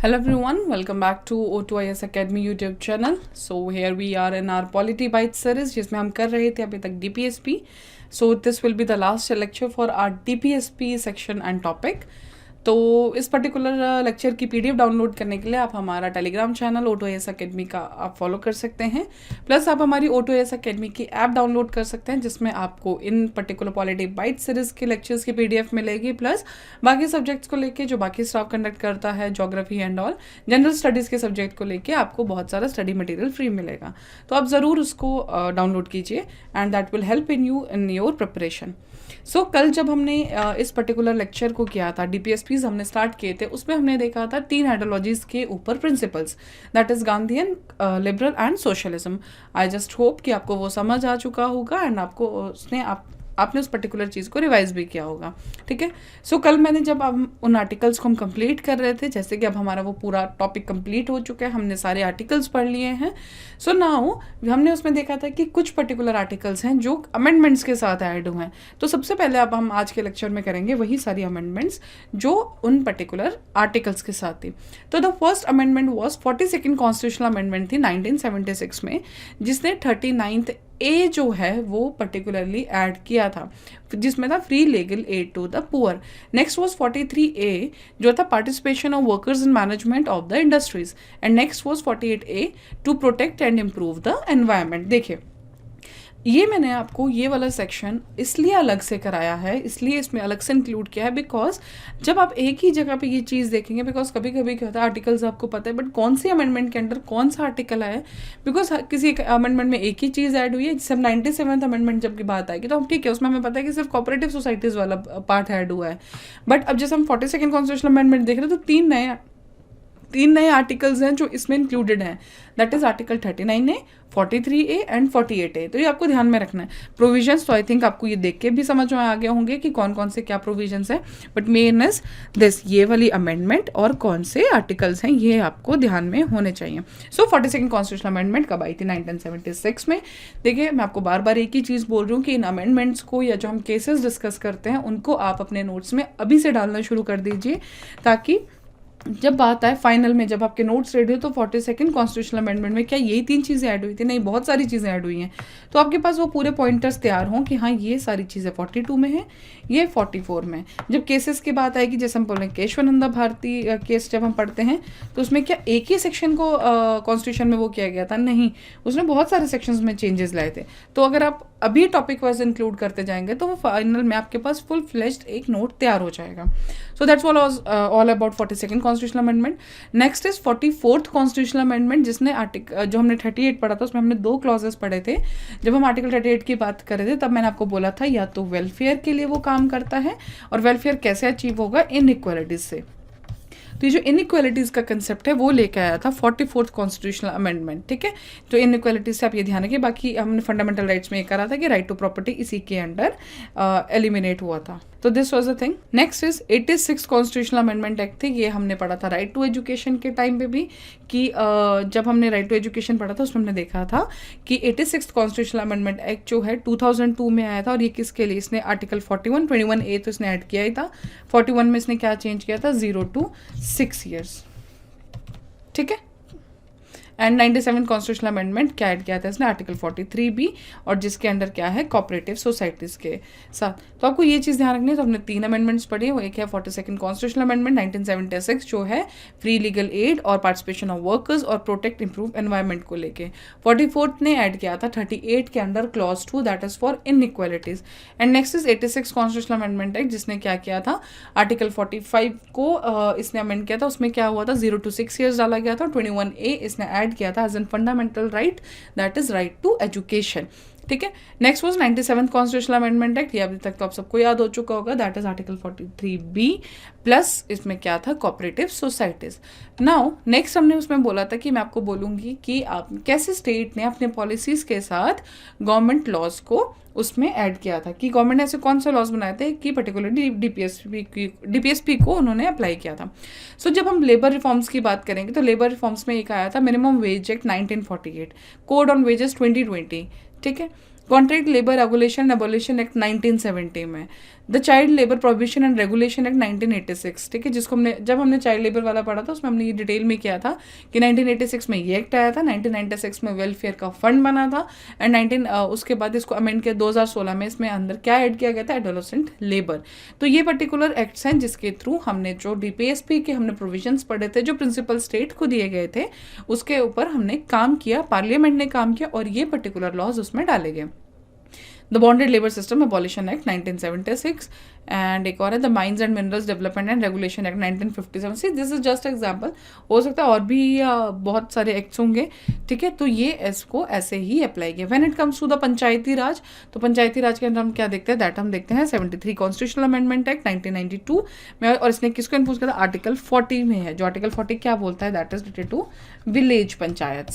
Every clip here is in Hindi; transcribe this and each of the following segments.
Hello everyone, welcome back to O2IS Academy YouTube channel. So here we are in our Polity Bytes series जिसमें हम कर रहे थे अभी तक DPSP. So this will be the last lecture for our DPSP section and topic. तो इस पर्टिकुलर लेक्चर की पीडीएफ डाउनलोड करने के लिए आप हमारा टेलीग्राम चैनल O2IS अकेडमी का आप फॉलो कर सकते हैं. प्लस आप हमारी O2IS अकेडमी की ऐप डाउनलोड कर सकते हैं जिसमें आपको इन पर्टिकुलर पॉलिटी बाइट सीरीज़ के लेक्चर्स की पीडीएफ मिलेगी. प्लस बाकी सब्जेक्ट्स को लेके जो बाकी स्टाफ कंडक्ट करता है, geography and all general studies के सब्जेक्ट को लेके आपको बहुत सारा स्टडी मटेरियल फ्री मिलेगा. तो आप ज़रूर उसको डाउनलोड कीजिए and that will help in your preparation. So कल जब हमने इस पर्टिकुलर लेक्चर को किया था, डीपीएसपीज हमने स्टार्ट किए थे, उसमें हमने देखा था 3 आइडियोलॉजीज के ऊपर principles, that is Gandhian, liberal and socialism. I just hope कि आपको वो समझ आ चुका होगा एंड आपको आपने उस पर्टिकुलर चीज़ को रिवाइज भी किया होगा. ठीक है. सो कल मैंने जब हम उन आर्टिकल्स को हम कंप्लीट कर रहे थे, जैसे कि अब हमारा वो पूरा टॉपिक कंप्लीट हो चुका है, हमने सारे आर्टिकल्स पढ़ लिए हैं. सो नाउ हमने उसमें देखा था कि कुछ पर्टिकुलर आर्टिकल्स हैं जो अमेंडमेंट्स के साथ ऐड हुए हैं. तो सबसे पहले अब हम आज के लेक्चर में करेंगे वही सारी अमेंडमेंट्स जो उन पर्टिकुलर आर्टिकल्स के साथ थी. तो the first amendment was 42nd constitutional amendment थी 1976 में, जिसने 39th ए जो है वो पर्टिकुलरली ऐड किया था, जिसमें था free legal aid to the poor. Next was 43 A जो था participation of workers in management of the industries. And next was 48 A to protect and improve the environment. देखिए, ये मैंने आपको ये वाला सेक्शन इसलिए अलग से कराया है, इसलिए इसमें अलग से इंक्लूड किया है, बिकॉज जब आप एक ही जगह पे ये चीज़ देखेंगे, बिकॉज कभी कभी क्या होता है आर्टिकल्स आपको पता है बट कौन सी अमेंडमेंट के अंडर कौन सा आर्टिकल है, बिकॉज किसी एक अमेंडमेंट में एक ही चीज़ ऐड हुई है. जैसे 97th अमेंडमेंट जब की बात आएगी तो हम ठीक है, उसमें हमें पता है कि सिर्फ कोऑपरेटिव सोसाइटीज़ वाला पार्ट ऐड हुआ है. बट अब जैसे हम 42nd कॉन्स्टिट्यूशनल अमेंडमेंट देख रहे हैं तो तीन नए आर्टिकल्स हैं जो इसमें इंक्लूडेड हैं. That is article 39A, 43A and 48A. तो ये आपको ध्यान में रखना है. प्रोविजंस तो आई थिंक आपको ये देख के भी समझ में आ गए होंगे कि कौन कौन से क्या प्रोविजंस हैं, बट मेन इज दिस, ये वाली अमेंडमेंट और कौन से आर्टिकल्स हैं ये आपको ध्यान में होने चाहिए. सो 42nd कॉन्स्टिट्यूशनल अमेंडमेंट कब आई थी? 1976 में. देखिए, मैं आपको बार बार एक ही चीज़ बोल रही हूँ कि इन अमेंडमेंट्स को या जो हम केसेस डिस्कस करते हैं उनको आप अपने नोट्स में अभी से डालना शुरू कर दीजिए, ताकि जब बात आए फाइनल में, जब आपके नोट्स रेडी हो तो 42nd कॉन्स्टिट्यूशनल अमेंडमेंट में क्या यही 3 चीज़ें ऐड हुई थी? नहीं, बहुत सारी चीज़ें ऐड हुई हैं. तो आपके पास वो पूरे पॉइंटर्स तैयार हों कि हाँ ये सारी चीज़ें 42 में है, ये 44 में. जब केसेस की बात आएगी, जैसे हम बोल रहे हैं केशवानंदा भारती केस जब हम पढ़ते हैं तो उसमें क्या एक ही सेक्शन को कॉन्स्टिट्यूशन में वो किया गया था? नहीं, उसने बहुत सारे सेक्शंस में चेंजेस लाए थे. तो अगर आप अभी टॉपिक वाइज इंक्लूड करते जाएंगे तो वो फाइनल में आपके पास फुल फ्लेज्ड एक नोट तैयार हो जाएगा. So that's all about 42nd constitutional amendment. Next is 44th constitutional amendment, जिसने आर्टिकल जो हमने 38 पढ़ा था उसमें हमने 2 क्लॉजेस पढ़े थे. जब हम आर्टिकल 38 की बात कर रहे थे तब मैंने आपको बोला था या तो वेलफेयर के लिए वो काम करता है, और वेलफेयर कैसे अचीव होगा? इनइक्वालिटीज से. तो ये जो इनइक्वालिटीज़ का कंसेप्ट है वो लेकर आया था 44th कॉन्स्टिट्यूशनल अमेंडमेंट. ठीक है. तो इनइक्वालिटीज से आप ये ध्यान रखिए. बाकी हमने फंडामेंटल राइट्स में ये करा था कि राइट टू प्रॉपर्टी इसी के अंडर एलिमिनेट हुआ था. तो this was a thing. Next is 86th constitutional amendment act थी. ये हमने पढ़ा था राइट टू एजुकेशन के टाइम पे भी, कि जब हमने राइट टू एजुकेशन पढ़ा था उसमें हमने देखा था कि 86th कॉन्स्टिट्यूशनल अमेंडमेंट एक्ट जो है 2002 में आया था. और ये किसके लिए? इसने आर्टिकल 41, 21A तो इसने ऐड किया ही था. 41 में इसने क्या चेंज किया था? 0 to 6 years. ठीक है. एंड 97 कॉन्स्टिट्यूशनल अमेंडमेंट क्या ऐड किया था इसने? आर्टिकल 43B, और जिसके अंडर क्या है? कोऑपरेटिव सोसाइटीज़ के साथ. तो आपको ये चीज़ ध्यान रखनी है. तो हमने 3 अमेंडमेंट्स पढ़ी है. वो एक है 42nd कॉन्स्टिट्यूशनल अमेंडमेंट 1976 जो है फ्री लीगल एड और पार्टिसिपेशन ऑफ वर्कर्स और प्रोटेक्ट इंप्रूव एनवायरनमेंट को लेके. 44th ने ऐड किया था 38 के under clause 2, that is for inequalities. And next is 86 constitutional amendment act, जिसने क्या किया था? आर्टिकल 45 को इसने अमेंड किया था. उसमें क्या हुआ था? 0 to 6 years डाला गया था. 21A इसने ऐड किया था as an fundamental right, that is right to education. ठीक है. Next was 97th constitutional amendment act. ये अभी तक तो आप सबको याद हो चुका होगा. That is article 43B, plus इसमें क्या था? Cooperative societies. नाउ नेक्स्ट हमने उसमें बोला था कि मैं आपको बोलूँगी कि आप कैसे स्टेट ने अपने पॉलिसीज के साथ गवर्नमेंट लॉज को उसमें ऐड किया था, कि गवर्नमेंट ने ऐसे कौन से लॉज बनाए थे कि पर्टिकुलरली डीपीएसपी को उन्होंने अप्लाई किया था. सो जब हम लेबर रिफॉर्म्स की बात करेंगे तो लेबर रिफॉर्म्स में एक आया था minimum wage act 1948, code on wages 2020. ठीक है. Contract labour regulation and abolition act 1970 में, the child labour prohibition and regulation act 1986, ठीक है, जिसको जब हमने चाइल्ड लेबर वाला पढ़ा था उसमें हमने ये डिटेल में किया था कि 1986 में ये एक्ट आया था, 1996 में वेलफेयर का फंड बना था, एंड उसके बाद इसको अमेंड किया 2016 में, इसमें अंदर क्या ऐड किया गया था, एडोलेसेंट लेबर। तो ये पर्टिकुलर एक्ट्स हैं जिसके थ्रू हमने जो डीपीएसपी के हमने प्रोविजंस पढ़े थे, जो प्रिंसिपल स्टेट को दिए गए थे, उसके ऊपर हमने काम किया, पार्लियामेंट ने काम किया और ये पर्टिकुलर लॉज उसमें डाले गए। The bonded labour system abolition act 1976, and एक और है the mines and minerals development and regulation act 1957। See this is just example, हो सकता है और भी बहुत सारे एक्ट्स होंगे, ठीक है। तो ये इसको ऐसे ही अप्लाई किया। When it comes to the Panchayati Raj, तो पंचायती राज के अंदर हम क्या देखते हैं, दैट हम देखते हैं 73 कॉन्स्टिट्यूशनल अमेंडमेंट एक्ट 1992 में, और इसने किसको इन्फोर्स किया था, आर्टिकल 40 में है, जो आर्टिकल 40 क्या बोलता है, that is related to village panchayat,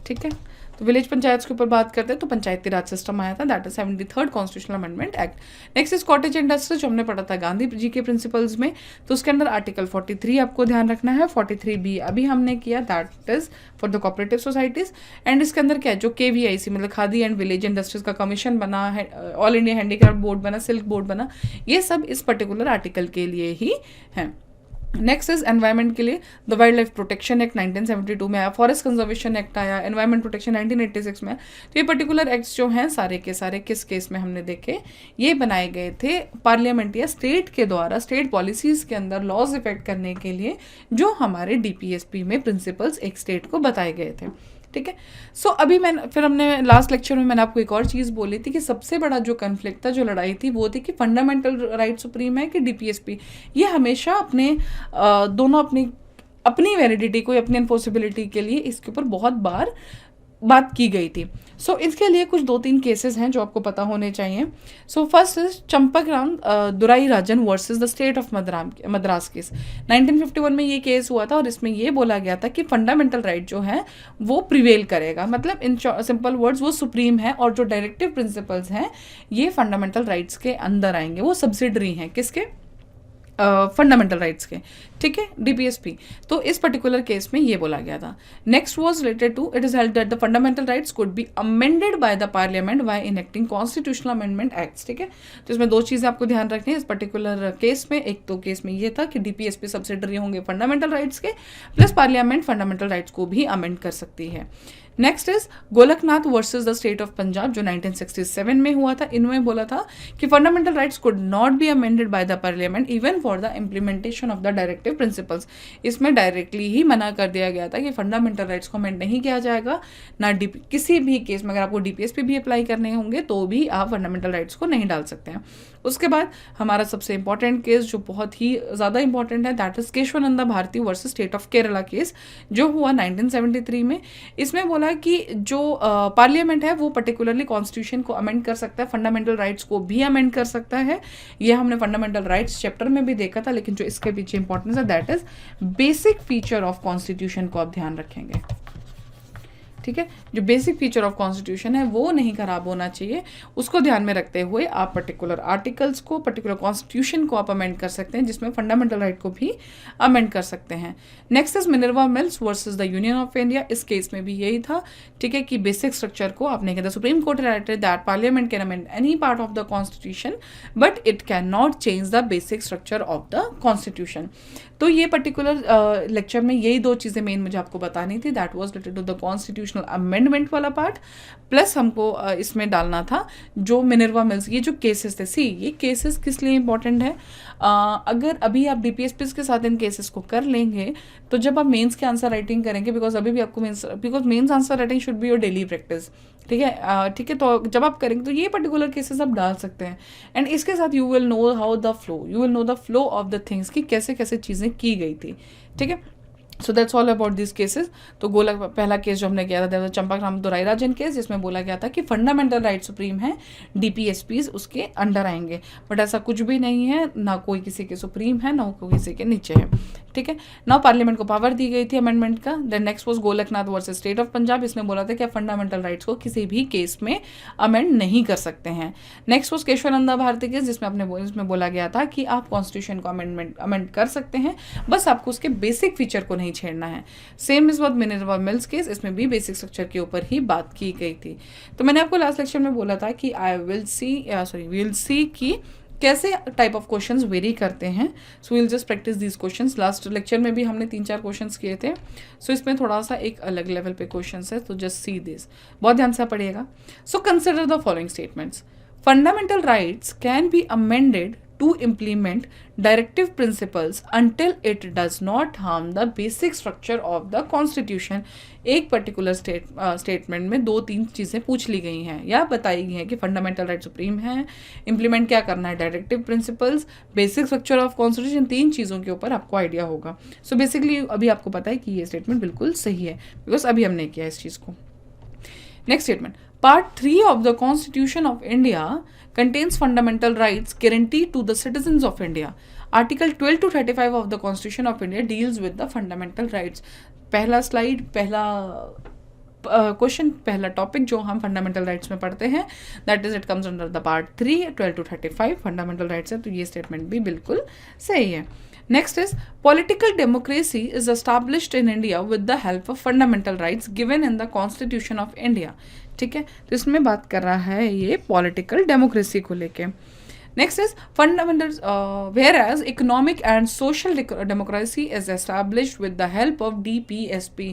ठीक है। तो विलेज पंचायत के ऊपर बात करते हैं, तो पंचायती राज सिस्टम आया था, that is 73rd constitutional amendment act. Next is cottage industry, जो हमने पढ़ा था गांधी जी के प्रिंसिपल्स में, तो उसके अंदर आर्टिकल 43 आपको ध्यान रखना है, 43B अभी हमने किया, that is for the cooperative societies. And इसके अंदर क्या है, जो KVIC मतलब खादी एंड विलेज इंडस्ट्रीज का कमीशन बना है, ऑल इंडिया हैंडीक्राफ्ट बोर्ड बना, सिल्क बोर्ड बना, ये सब इस पर्टिकुलर आर्टिकल के लिए ही है। नेक्स्ट इज एनवायरमेंट के लिए the wild life protection act 1972 में आया, फॉरेस्ट कंजर्वेशन एक्ट आया, एनवायरमेंट प्रोटेक्शन 1986 में। तो ये पर्टिकुलर एक्ट्स जो हैं सारे के सारे किस केस में हमने देखे, ये बनाए गए थे पार्लियामेंट या स्टेट के द्वारा, स्टेट पॉलिसीज के अंदर लॉज इफेक्ट करने के लिए, जो हमारे डीपीएसपी में प्रिंसिपल्स एक स्टेट को बताए गए थे, ठीक है। सो अभी हमने लास्ट लेक्चर में मैंने आपको एक और चीज़ बोली थी कि सबसे बड़ा जो कन्फ्लिक्ट था, जो लड़ाई थी, वो थी कि फंडामेंटल राइट सुप्रीम है कि डीपीएसपी। ये हमेशा दोनों अपनी वैलिडिटी को, अपनी एनफोर्सिबिलिटी के लिए इसके ऊपर बहुत बार बात की गई थी। सो इसके लिए कुछ 2-3 केसेस हैं जो आपको पता होने चाहिए। So first is Champakam Dorai Rajan versus the state of Madras case. 1951 में ये केस हुआ था और इसमें ये बोला गया था कि फंडामेंटल राइट जो है वो प्रिवेल करेगा, मतलब इन सिंपल वर्ड्स वो सुप्रीम है, और जो डायरेक्टिव प्रिंसिपल्स हैं ये फंडामेंटल राइट्स के अंदर आएंगे, वो सब्सिडरी हैं किसके, फंडामेंटल राइट्स के, ठीक है, डीपीएसपी। तो इस पर्टिकुलर केस में ये बोला गया था। Next was related to it is held that the fundamental rights could be amended by the parliament by enacting constitutional amendment acts, ठीक है। तो इसमें 2 चीजें आपको ध्यान रखनी है इस पर्टिकुलर केस में। एक तो केस में ये था कि डीपीएसपी सब्सिडरी होंगे फंडामेंटल राइट्स के, प्लस पार्लियामेंट फंडामेंटल राइट्स को भी अमेंड कर सकती है। Next is Golaknath versus the state of Punjab, जो 1967 में हुआ था। इनमें बोला था कि fundamental rights could not be amended by the parliament even for the implementation of the directive principles. इसमें डायरेक्टली ही मना कर दिया गया था कि फंडामेंटल राइट्स को अमेंड नहीं किया जाएगा, ना किसी भी केस में अगर आपको डीपीएसपी भी अप्लाई करने होंगे तो भी आप फंडामेंटल राइट्स को नहीं डाल सकते हैं। उसके बाद हमारा सबसे इंपॉर्टेंट केस जो बहुत ही ज़्यादा इंपॉर्टेंट है, that is Kesavananda Bharati versus state of Kerala case, जो हुआ 1973 में। इसमें बोला कि जो पार्लियामेंट है वो पर्टिकुलरली कॉन्स्टिट्यूशन को अमेंड कर सकता है, फंडामेंटल राइट्स को भी अमेंड कर सकता है। ये हमने फंडामेंटल राइट्स चैप्टर में भी देखा था, लेकिन जो इसके पीछे इंपॉर्टेंस है that is basic feature of constitution को आप ध्यान रखेंगे, ठीक है। जो बेसिक फीचर ऑफ कॉन्स्टिट्यूशन है वो नहीं खराब होना चाहिए, उसको ध्यान में रखते हुए आप पर्टिकुलर आर्टिकल्स को, पर्टिकुलर कॉन्स्टिट्यूशन को आप अमेंड कर सकते हैं, जिसमें फंडामेंटल राइट को भी अमेंड कर सकते हैं। Next is Minerva mills versus the union of India. इस केस में भी यही था, ठीक है, कि बेसिक स्ट्रक्चर को आपने कहा, supreme court righted that parliament can amend any part of the constitution but it can not change the basic structure of the constitution. तो ये पर्टिकुलर लेक्चर में यही 2 चीज़ें मेन मुझे आपको बतानी थी, that was related to the constitutional amendment वाला पार्ट, प्लस हमको इसमें डालना था जो मिनर्वा मिल्स, ये जो केसेस थे। ये केसेस किस लिए इंपॉर्टेंट है, अगर अभी आप डीपीएसपी के साथ इन केसेस को कर लेंगे तो जब आप मेंस के आंसर राइटिंग करेंगे, बिकॉज अभी भी आपको mains answer writing should be your daily practice, ठीक है, ठीक है। तो जब आप करेंगे तो ये पर्टिकुलर केसेस आप डाल सकते हैं, एंड इसके साथ you will know the flow of the things कि कैसे कैसे चीज़ें की गई थी, ठीक है। So that's all about this cases. तो पहला केस जो हमने किया था चंपाग्राम दुराईराजन केस, जिसमें बोला गया था कि फंडामेंटल राइट सुप्रीम है, डीपीएसपीज उसके अंडर आएंगे, बट ऐसा कुछ भी नहीं है, ना कोई किसी के सुप्रीम है, ना कोई किसी के नीचे है, ठीक है। नाउ पार्लियामेंट को पावर दी गई थी अमेंडमेंट का। Then next was Golaknath versus state of Punjab. इसमें बोला था कि आप फंडामेंटल राइट्स को किसी भी केस में अमेंड नहीं कर सकते हैं। Next was Kesavananda Bharati case, जिसमें बोला गया था कि आप कॉन्स्टिट्यूशन को अमेंड कर सकते हैं, बस आपको उसके बेसिक फीचर को नहीं छेड़ना है। Same is what Minerva mills case, इसमें भी बेसिक स्ट्रक्चर के ऊपर ही बात की गई थी। तो मैंने आपको लास्ट लेक्चर में बोला था कि वी विल सी कि कैसे टाइप ऑफ क्वेश्चंस वेरी करते हैं। So will just practice these questions. Last lecture में भी हमने 3-4 क्वेश्चंस किए थे, सो इसमें थोड़ा सा एक अलग लेवल पे क्वेश्चंस है, तो जस्ट सी दिस, बहुत ध्यान से पढ़िएगा। So consider the following statements. Fundamental rights can be amended to implement directive principles until it does not harm the basic structure of the constitution। एक पर्टिकुलर स्टेटमेंट में 2-3 चीज़ें पूछ ली गई हैं या बताई गई हैं कि फंडामेंटल राइट सुप्रीम है, इम्प्लीमेंट क्या करना है, directive principles, basic structure of constitution, 3 चीज़ों के ऊपर आपको आइडिया होगा। सो बेसिकली अभी आपको पता है कि ये स्टेटमेंट बिल्कुल सही है, बिकॉज अभी हमने किया इस चीज़ को। Next statement, Part 3 of the Constitution of India contains fundamental rights guaranteed to the citizens of India. Article 12 to 35 of the Constitution of India deals with the fundamental rights. पहला स्लाइड, पहला क्वेश्चन, पहला टॉपिक जो हम फंडामेंटल राइट्स में पढ़ते हैं, that is it comes under the part 3, 12 to 35 fundamental rights है, तो ये स्टेटमेंट भी बिल्कुल सही है। Next is political democracy is established in India with the help of fundamental rights given in the Constitution of India। ठीक है, तो इसमें बात कर रहा है ये पॉलिटिकल डेमोक्रेसी को लेके। Next is fundamental whereas economic and social democracy is established with the help of DPSP।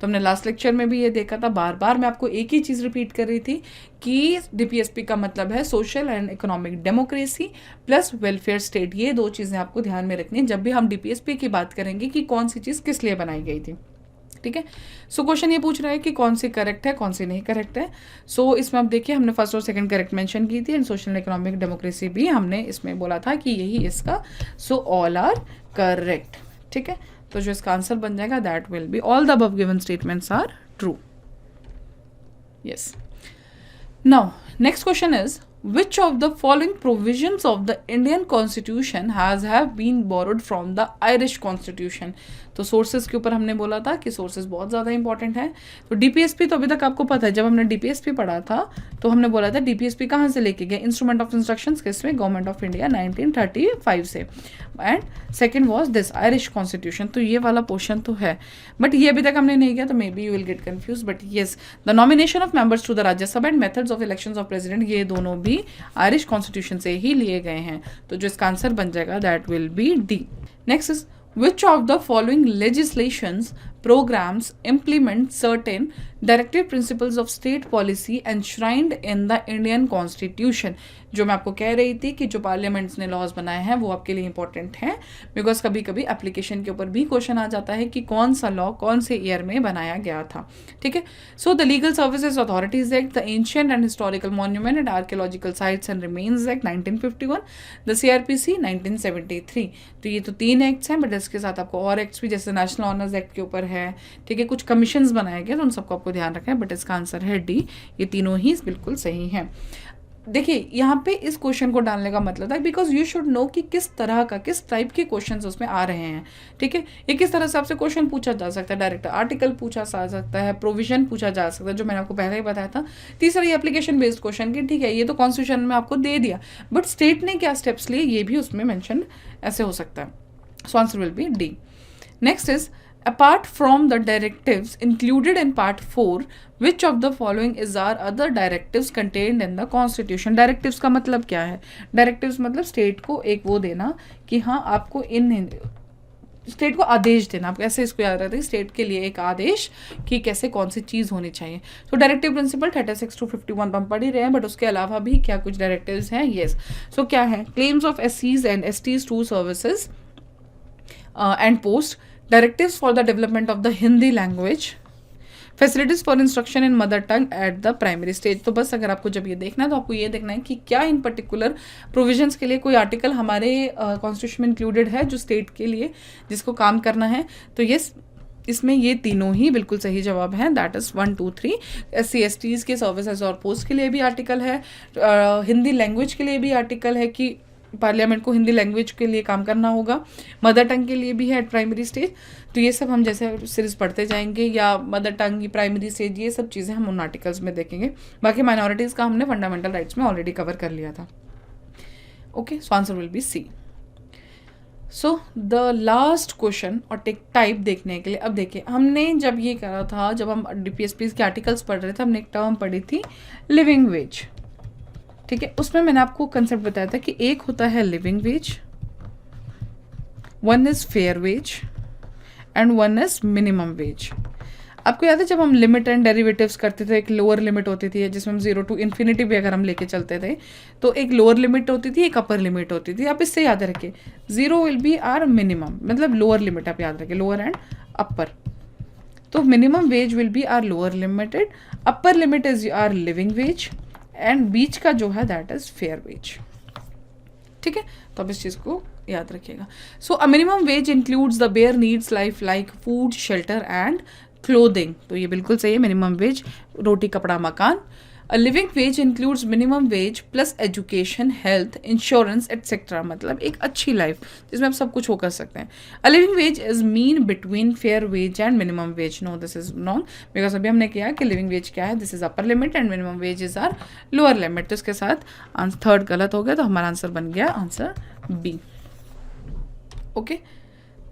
तो हमने लास्ट लेक्चर में भी ये देखा था, बार बार मैं आपको एक ही चीज़ रिपीट कर रही थी कि DPSP का मतलब है social and economic democracy plus welfare state. ये 2 चीज़ें आपको ध्यान में रखनी है जब भी हम DPSP की बात करेंगे कि कौन सी चीज़ किस लिए बनाई गई थी। ठीक है, सो क्वेश्चन ये पूछ रहा है कि कौन सी करेक्ट है, कौन सी नहीं करेक्ट है। सो इसमें आप देखिए, हमने फर्स्ट और सेकंड करेक्ट मेंशन की थी, and social and economic democracy भी हमने इसमें बोला था कि यही इसका, सो ऑल आर करेक्ट। ठीक है, तो जो इसका आंसर बन जाएगा that will be all the above given statements are true. Yes, now next question is which of the following provisions of the Indian Constitution have been borrowed from the Irish Constitution। तो सोर्सेज के ऊपर हमने बोला था कि सोर्सेज बहुत ज़्यादा इंपॉर्टेंट है। तो DPSP तो अभी तक आपको पता है, जब हमने DPSP पढ़ा था तो हमने बोला था DPSP कहाँ से लेके गए, इंस्ट्रूमेंट ऑफ इंस्ट्रक्शंस किसमें, गवर्नमेंट ऑफ इंडिया 1935 से, and second was this Irish constitution. तो ये वाला पोर्शन तो है, बट ये अभी तक हमने नहीं किया, तो may be you will get confuse, but yes the nomination of members to the Rajya Sabha and methods of elections of president, ये दोनों भी आयरिश कॉन्स्टिट्यूशन से ही लिए गए हैं। तो जो इसका आंसर बन जाएगा that will B D. Next is which of the following legislations programs implement certain directive principles of state policy enshrined in the Indian Constitution। जो मैं आपको कह रही थी कि जो पार्लियामेंट्स ने लॉज बनाए हैं वो आपके लिए इंपॉर्टेंट हैं, बिकॉज कभी कभी एप्लीकेशन के ऊपर भी क्वेश्चन आ जाता है कि कौन सा लॉ कौन से ईयर में बनाया गया था। ठीक है, so the legal services authorities act, the ancient and historical monument and archaeological sites and remains act 1951, the CRPC 1973। तो ये तो 3 एक्ट्स हैं, बट इसके साथ आपको और एक्ट्स भी जैसे नेशनल ऑनर्स एक्ट के ऊपर है। ठीक है, कुछ कमीशंस बनाए गए, तो उन सबको आपको ध्यान रखना है, बट इसका आंसर है डी। ये तीनों ही बिल्कुल सही हैं। देखिए यहाँ पे इस क्वेश्चन को डालने का मतलब था बिकॉज यू शुड नो कि किस तरह का, किस टाइप के क्वेश्चंस उसमें आ रहे हैं। ठीक है, ये किस तरह से आपसे क्वेश्चन पूछा जा सकता है, डायरेक्ट आर्टिकल पूछा जा सकता है, प्रोविजन पूछा जा सकता है, जो मैंने आपको पहले ही बताया था। तीसरा ये एप्लीकेशन बेस्ड क्वेश्चन की, ठीक है, ये तो कॉन्स्टिट्यूशन में आपको दे दिया, बट स्टेट ने क्या स्टेप्स लिए ये भी उसमें मैंशन ऐसे हो सकता है। सो answer will B D. Next is apart from the directives included in part 4, which of the following is our other directives contained in the constitution। directives का मतलब क्या है, directives मतलब स्टेट को एक वो देना कि हाँ आपको इन स्टेट को आदेश देना, आप कैसे इसको याद रखते हैं, स्टेट के लिए एक आदेश कि कैसे कौन सी चीज़ होनी चाहिए। तो डायरेक्टिव प्रिंसिपल 36 to 51 हम पढ़ ही रहे हैं, बट उसके अलावा भी क्या कुछ डायरेक्टिव्स हैं। येस, सो क्या है, claims of SCs and STs to services and post, directives for the development of the Hindi language, facilities for instruction in mother tongue at the primary stage। तो बस अगर आपको जब ये देखना है तो आपको ये देखना है कि क्या इन पर्टिकुलर प्रोविजंस के लिए कोई आर्टिकल हमारे कॉन्स्टिट्यूशन में इंक्लूडेड है जो स्टेट के लिए जिसको काम करना है। तो ये इसमें ये तीनों ही बिल्कुल सही जवाब हैं, दैट इज़ 1 2 3। SC STs के सर्विसेज और पोस्ट के लिए भी आर्टिकल है, हिंदी लैंग्वेज के लिए भी आर्टिकल है कि पार्लियामेंट को हिंदी लैंग्वेज के लिए काम करना होगा, मदर टंग के लिए भी है एट प्राइमरी स्टेज। तो ये सब हम जैसे सीरीज पढ़ते जाएंगे, या मदर टंग की प्राइमरी स्टेज, ये सब चीज़ें हम उन आर्टिकल्स में देखेंगे। बाकी माइनॉरिटीज़ का हमने फंडामेंटल राइट्स में ऑलरेडी कवर कर लिया था। Okay, so answer will be C. So the last question और टेक टाइप देखने के लिए, अब देखिए हमने जब ये करा था, जब हम DPSP के आर्टिकल्स पढ़ रहे थे, हमने एक टर्म पढ़ी थी लिविंग वेज, ठीक है। उसमें मैंने आपको कंसेप्ट बताया था कि एक होता है living wage, one is fair wage and one is minimum wage. आपको याद है जब हम लिमिट एंड डेरिवेटिव्स करते थे, एक लोअर लिमिट होती थी जिसमें हम 0 to इन्फिनिटी भी अगर हम लेके चलते थे तो एक लोअर लिमिट होती थी, एक अपर लिमिट होती थी। आप इससे याद रखिए 0 विल बी आर मिनिमम, मतलब लोअर लिमिट आप याद रखिए, लोअर एंड अपर। तो minimum wage will be our lower limited, upper limit is our living wage and बीच का जो है दैट इज फेयर वेज, ठीक है। तो अब इस चीज को याद रखिएगा। So a minimum wage includes the bare needs life like food, shelter and clothing. तो ये बिल्कुल सही है, मिनिमम वेज रोटी, कपड़ा, मकान। अ living veg includes minimum wage plus education, health, insurance etcetera, मतलब एक अच्छी लाइफ जिसमें आप सब कुछ हो कर सकते हैं। A living wage is mean between fair wage and minimum wage. No, this is wrong, because अभी हमने किया कि लिविंग वेज क्या है, this is upper limit and minimum wage is our lower limit. तो इसके साथ थर्ड गलत हो गया, तो हमारा आंसर बन गया answer B. Okay,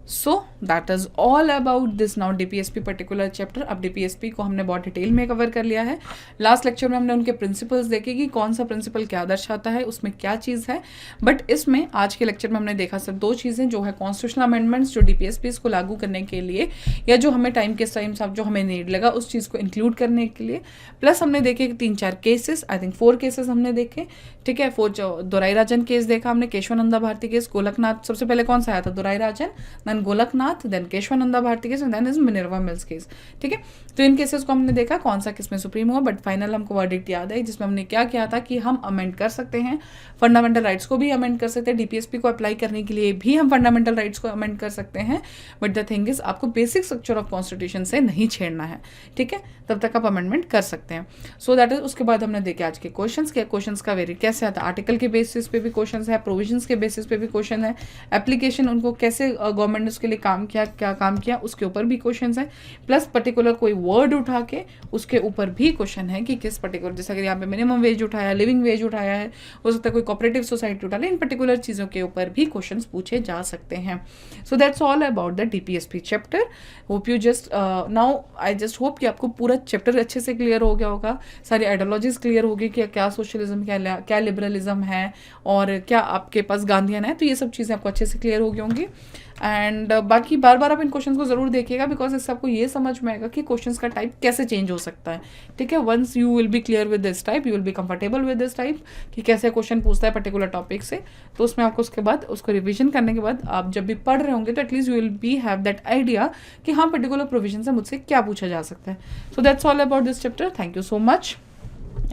so that is all about this now DPSP particular chapter. अब DPSP को हमने बहुत डिटेल में कवर कर लिया है। लास्ट लेक्चर में हमने उनके प्रिंसिपल्स देखे कि कौन सा प्रिंसिपल क्या दर्शाता है, उसमें क्या चीज़ है। बट इसमें आज के लेक्चर में हमने देखा सिर्फ दो चीज़ें, जो है कॉन्स्टिट्यूशनल अमेंडमेंट्स जो DPSP को लागू करने के लिए, या जो हमें टाइम के टाइम साथ जो हमें नीड लगा उस चीज़ को इंक्लूड करने के लिए। प्लस हमने देखे 3-4 केसेस, आई थिंक 4 केसेस हमने देखे, ठीक है। 4 जो दोराई राजन केस देखा हमने, केशवानंदा भारती केस, गोलकनाथ, सबसे पहले कौन सा आया था, Dorai Rajan, then Golaknath, then Kesavananda Bharati case, then is Minerva mills case, ठीक है। तो इन केसेस को हमने देखा कौन सा किस में सुप्रीम हुआ, बट फाइनल हमको वर्डिक्ट याद है जिसमें हमने क्या किया था कि हम अमेंड कर सकते हैं, फंडामेंटल राइट्स को भी अमेंड कर सकते हैं, DPSP को अप्लाई करने के लिए भी हम फंडामेंटल राइट्स को अमेंड कर सकते हैं। बट द थिंग इज आपको बेसिक स्ट्रक्चर ऑफ कॉन्स्टिट्यूशन से नहीं छेड़ना है, ठीक है, तब तक आप अमेंडमेंट कर सकते हैं। सो दैट इज, उसके बाद हमने देखे आज के क्वेश्चंस, क्या क्वेश्चंस का वेरी कैसे आता है, आर्टिकल के बेसिस पे भी क्वेश्चंस है, प्रोविजंस के बेसिस पे भी क्वेश्चन है, एप्लीकेशन उनको कैसे गवर्नमेंट ने उसके लिए काम किया, क्या काम किया, उसके ऊपर भी क्वेश्चंस है। प्लस पर्टिकुलर कोई वर्ड उठा के उसके ऊपर भी क्वेश्चन है कि किस पर्टिकुलर, जैसे अगर यहाँ पे मिनिमम वेज उठाया, लिविंग वेज उठाया है, हो सकता है कोई कोऑपरेटिव सोसाइटी उठा ले, इन पर्टिकुलर चीज़ों के ऊपर भी क्वेश्चन पूछे जा सकते हैं। So that's all about the DPSP chapter. Hope you just now, I just hope कि आपको पूरा चैप्टर अच्छे से क्लियर हो गया होगा, सारी आइडियोलॉजीज क्लियर होगी कि क्या सोशलिज्म, क्या लिबरलिज्म है और क्या आपके पास गांधीयन है, तो ये सब चीज़ें आपको अच्छे से क्लियर हो गई होंगी। एंड बाकी बार बार आप इन क्वेश्चंस को जरूर देखिएगा, बिकॉज इससे आपको ये समझ में आएगा कि क्वेश्चंस का टाइप कैसे चेंज हो सकता है, ठीक है। Once you will be clear with this type, you will be comfortable with this type कि कैसे क्वेश्चन पूछता है पर्टिकुलर टॉपिक से, तो उसमें आपको उसके बाद उसको रिविजन करने के बाद आप जब भी पढ़ रहे होंगे तो at least you will B have that idea कि हाँ पर्टिकुलर प्रोविजन से मुझसे क्या पूछा जा सकता है। So that's all about this chapter. Thank you so much.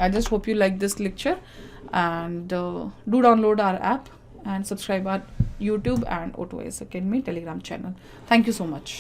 I just hope you like this lecture and do download our app and subscribe our YouTube and O2IAS Academy Telegram channel. Thank you so much.